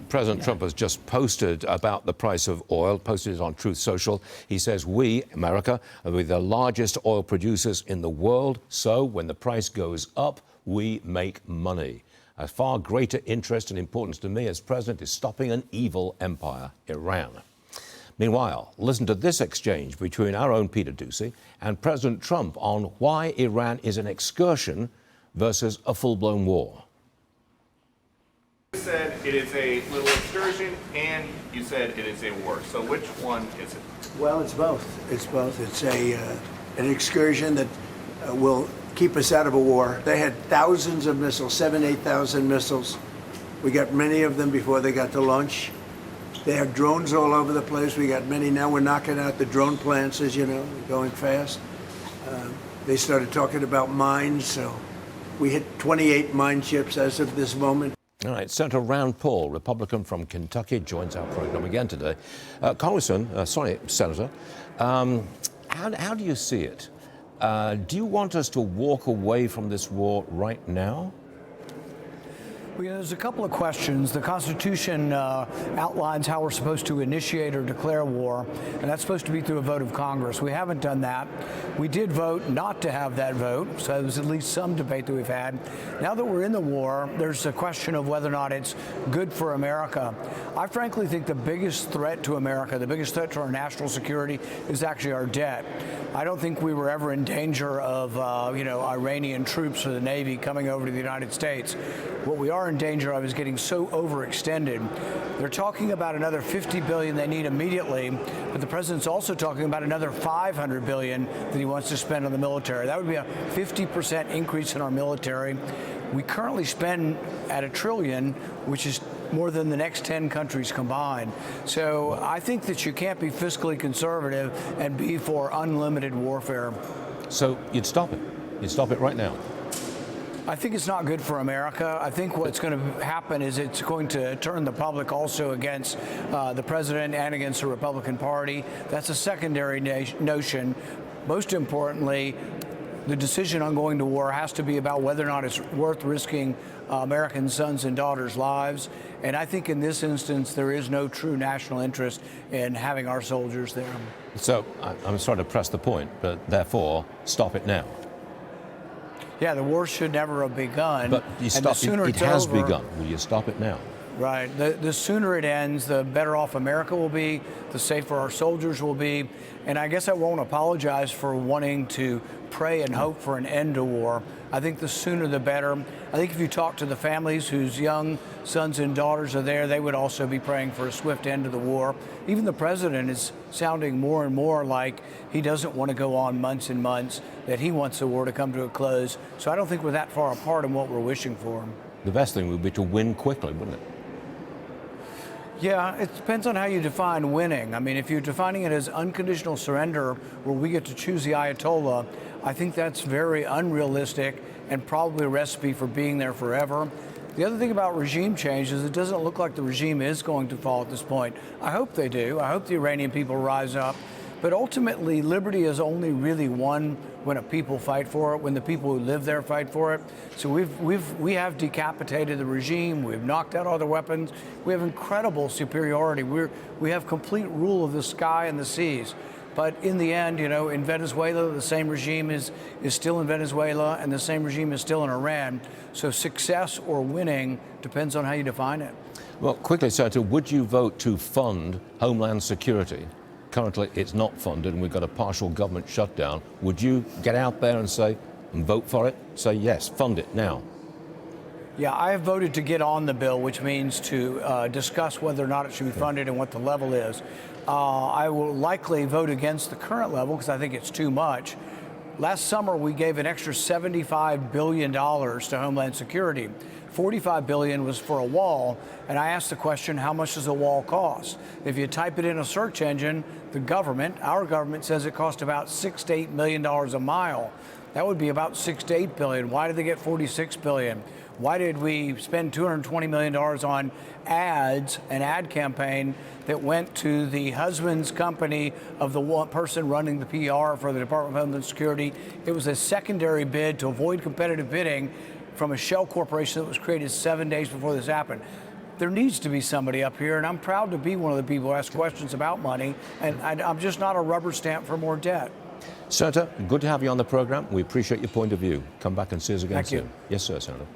President Trump has just posted about the price of oil, posted it on Truth Social. He says we, America, are the largest oil producers in the world, so when the price goes up, we make money. A far greater interest and importance to me as president is stopping an evil empire, Iran. Meanwhile, listen to this exchange between our own Peter Doocy and President Trump on why Iran is an excursion versus a full-blown war. You said it is a little excursion, and you said it is a war. So which one is it? Well, it's both. It's both. It's an excursion that will keep us out of a war. They had thousands of missiles, 8,000 missiles. We got many of them before they got to launch. They have drones all over the place. We got many now. We're knocking out the drone plants, as you know, going fast. They started talking about mines, so we hit 28 mine ships as of this moment. All right, Senator Rand Paul, Republican from Kentucky, joins our program again today. Senator, how do you see it? Do you want us to walk away from this war right now? Well, there's a couple of questions. The Constitution outlines how we're supposed to initiate or declare war, and that's supposed to be through a vote of Congress. We haven't done that. We did vote not to have that vote, so there's at least some debate that we've had. Now that we're in the war, there's a question of whether or not it's good for America. I frankly think the biggest threat to America, the biggest threat to our national security, is actually our debt. I don't think we were ever in danger of, Iranian troops or the Navy coming over to the United States. What we are in danger of is getting so overextended. They're talking about another $50 billion they need immediately, but the president's also talking about another $500 billion that he wants to spend on the military. That would be a 50% increase in our military. We currently spend at $1 trillion, which is more than the next 10 countries combined. So I think that you can't be fiscally conservative and be for unlimited warfare. So you'd stop it? You'd stop it right now? I think it's not good for America. I think what's going to happen is it's going to turn the public also against the president and against the Republican Party. That's a secondary notion. Most importantly, the decision on going to war has to be about whether or not it's worth risking American sons and daughters' lives. And I think in this instance, there is no true national interest in having our soldiers there. So I'm sorry to press the point, but therefore, stop it now. Yeah, the war should never have begun. But you stop, it has begun. Will you stop it now? Right. The sooner it ends, the better off America will be, the safer our soldiers will be. And I guess I won't apologize for wanting to pray and hope for an end to war. I think the sooner the better. I think if you talk to the families whose young sons and daughters are there, they would also be praying for a swift end to the war. Even the president is sounding more and more like he doesn't want to go on months and months, that he wants the war to come to a close. So I don't think we're that far apart in what we're wishing for. The best thing would be to win quickly, wouldn't it? Yeah, it depends on how you define winning. I mean, if you're defining it as unconditional surrender, where we get to choose the Ayatollah, I think that's very unrealistic and probably a recipe for being there forever. The other thing about regime change is it doesn't look like the regime is going to fall at this point. I hope they do. I hope the Iranian people rise up. But ultimately, liberty is only really won when a people fight for it, when the people who live there fight for it. So we have decapitated the regime. We've knocked out all the weapons. We have incredible superiority. We have complete rule of the sky and the seas. But in the end, in Venezuela, the same regime is still in Venezuela, and the same regime is still in Iran. So success or winning depends on how you define it. Well, quickly, Senator, would you vote to fund Homeland Security? Currently, it's not funded, and we've got a partial government shutdown. Would you get out there and vote for it? Say yes, fund it now. Yeah, I have voted to get on the bill, which means to discuss whether or not it should be funded and what the level is. I will likely vote against the current level because I think it's too much. Last summer, we gave an extra $75 billion to Homeland Security. $45 billion was for a wall, and I asked the question, how much does a wall cost? If you type it in a search engine, our government says it costs about $6 to $8 million a mile. That would be about $6 to $8 billion. Why did they get $46 billion? Why did we spend $220 million on ads, an ad campaign that went to the husband's company of the one person running the PR for the Department of Homeland Security? It was a secondary bid to avoid competitive bidding from a shell corporation that was created 7 days before this happened. there needs to be somebody up here, and I'm proud to be one of the people who ask questions about money, and I'm just not a rubber stamp for more debt. Senator, good to have you on the program. We appreciate your point of view. Come back and see us again Thank you. soon. Yes, sir, Senator.